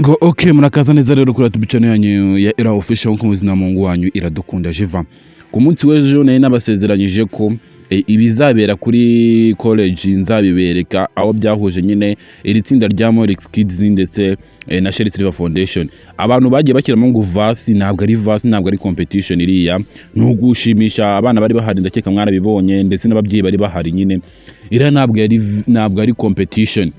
Ngo okay, murakaza neza rero kuri tubichane yanyu ya era official nko muzina mungu wanyu iradukunda jiva. Ku munsi w'ejo naye nabasezeranyije ko ibizabera kuri college nzabibereka aho byahuje nyine iri tsinda rya Moriox Kids ndetse na Sherrie Foundation. Abantu bagiye bakiramo ngo vasi ntabwo ari vasi, ntabwo ari competition iriya, ntugushimisha abana bari bahari ndakeka mwarabibonye ndetse n'ababyeyi bari bahari nyine. Ira ntabwo ari competition.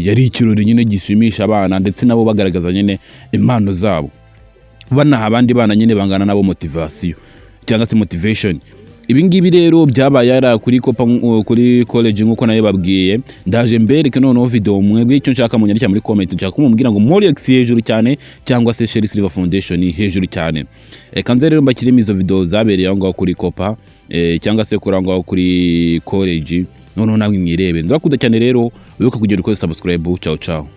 Yari ikirori nyine gishimisha abana ndetse nabo bagaragaza nyine impano zabo, banaha abandi bana nyine bangana nabo motivation cyangwa se motivation. Ibi ngibi rero byabaye ara kuri college nkuko nayo babwiye. Ndaje mbereke noneho video mwebwe icyo nshaka munyandika muri comment, nshaka kumubwira ngo Moriox hejuru cyane cyangwa se Sherrie Foundation hejuru cyane. Kanze rero mbakirimo izo video zabereye aho ngaho kuri kopa cyangwa se kurangwa kuri college, noneho namwe mwirebe. Ndakunda cyane rero, wibuka kugira uko subscribe. Ciao ciao.